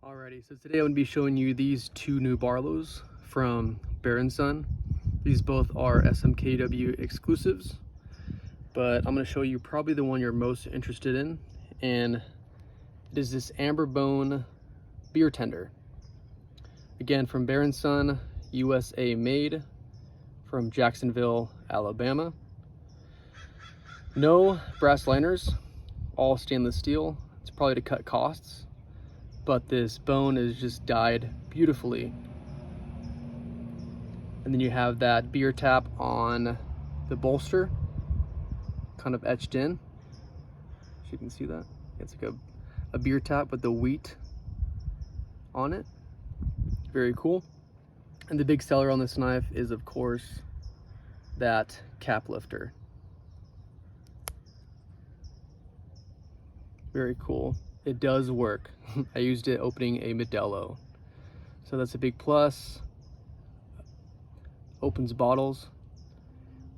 Alrighty, so today I'm going to be showing you these two new Barlows from Bear Son. These both are SMKW exclusives, but I'm going to show you probably the one you're most interested in, and it is this amber bone beer tender. Again, from Bear Son, USA made, from Jacksonville, Alabama. No brass liners, all stainless steel. It's probably to cut costs, but this bone is just dyed beautifully. And then you have that beer tap on the bolster, kind of etched in. If you can see that, it's like a beer tap with the wheat on it. Very cool. And the big seller on this knife is, of course, that cap lifter. Very cool. It does work. I used it opening a Modelo, so that's a big plus. Opens bottles,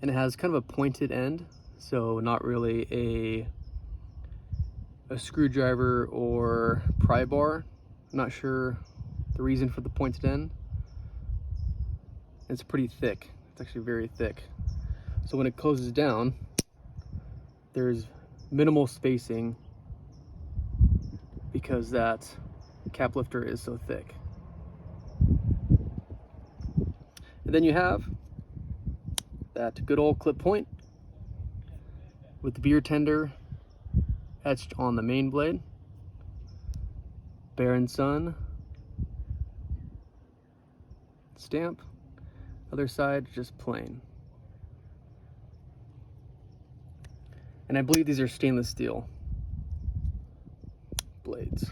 and it has kind of a pointed end, so not really a screwdriver or pry bar. I'm not sure the reason for the pointed end. It's pretty thick. It's actually very thick. So when it closes down, there's minimal spacing because that cap lifter is so thick. And then you have that good old clip point with the beer tender etched on the main blade. Bear Son stamp. Other side just plain. And I believe these are stainless steel blades.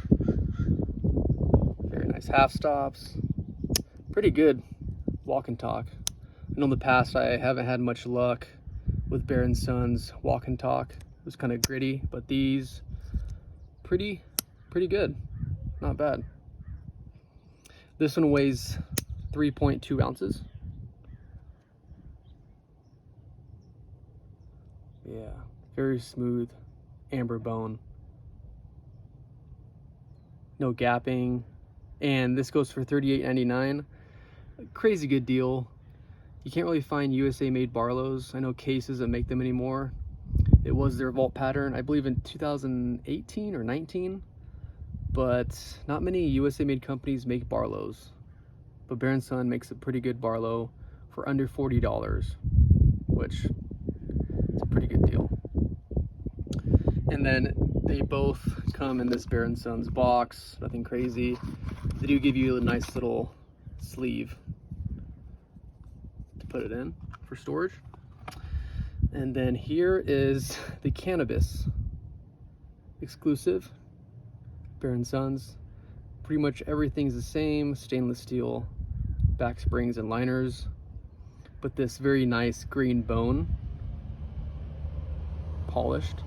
Very nice half stops. Pretty good walk and talk. I know in the past I haven't had much luck with Bear Son's walk and talk. It was kind of gritty, but these pretty good. Not bad. This one weighs 3.2 ounces. Yeah, very smooth amber bone. No gapping, and this goes for $38.99. Crazy good deal. You can't really find USA made Barlows. I know cases that make them anymore. It was their vault pattern, I believe, in 2018 or 19, but not many USA made companies make Barlows. But Bear Son makes a pretty good Barlow for under $40, which is a pretty good deal. And then they both come in this Bear Son's box, nothing crazy. They do give you a nice little sleeve to put it in for storage. And then here is the cannabis exclusive Bear Son's. Pretty much everything's the same, stainless steel back springs and liners, but this very nice green bone, polished.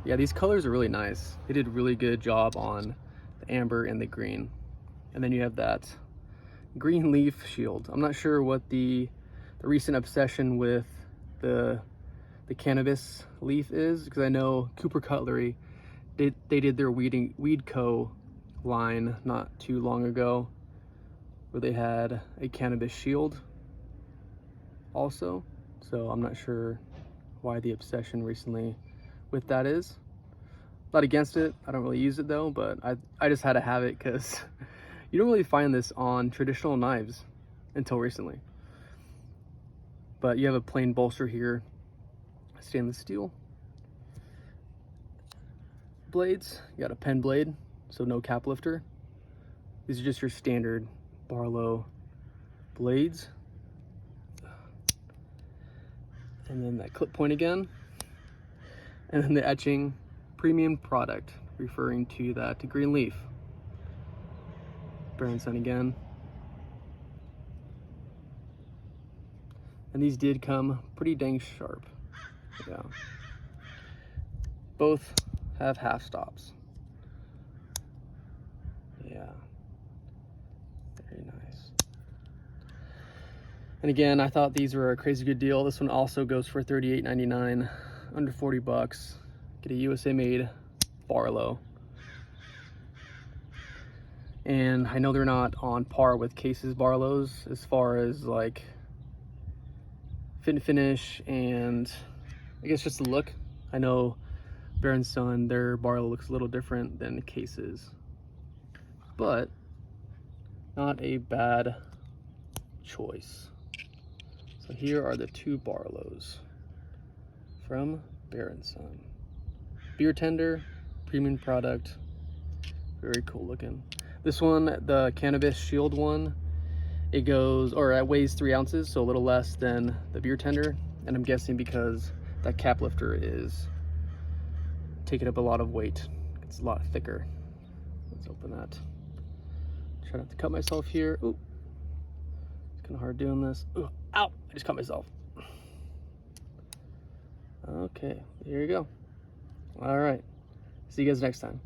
Yeah, these colors are really nice. They did a really good job on the amber and the green. And then you have that green leaf shield. I'm not sure what the recent obsession with the cannabis leaf is, because I know Cooper Cutlery, they did their Weed Co. line not too long ago, where they had a cannabis shield also. So I'm not sure why the obsession recently with that is. Not against it. I don't really use it though, but I just had to have it because you don't really find this on traditional knives until recently. But you have a plain bolster here, stainless steel blades. You got a pen blade, so no cap lifter. These are just your standard Barlow blades. And then that clip point again. And then the etching, premium product, referring to that green leaf. Bear Son again. And these did come pretty dang sharp. Yeah. Both have half stops. Yeah. Very nice. And again, I thought these were a crazy good deal. This one also goes for $38.99, under 40 bucks. Get a USA made Barlow. And I know they're not on par with Case's Barlows as far as like fit and finish and I guess just the look. I know Bear Son, their Barlow looks a little different than Case's, but not a bad choice. So here are the two Barlows from Bear Son. Beer tender, premium product, very cool looking. This one, the Cannabis Shield one, it weighs 3 ounces, so a little less than the beer tender. And I'm guessing because that cap lifter is taking up a lot of weight. It's a lot thicker. Let's open that. Try not to cut myself here. Ooh, it's kind of hard doing this. Ooh, ow, I just cut myself. Okay, here you go. All right, see you guys next time.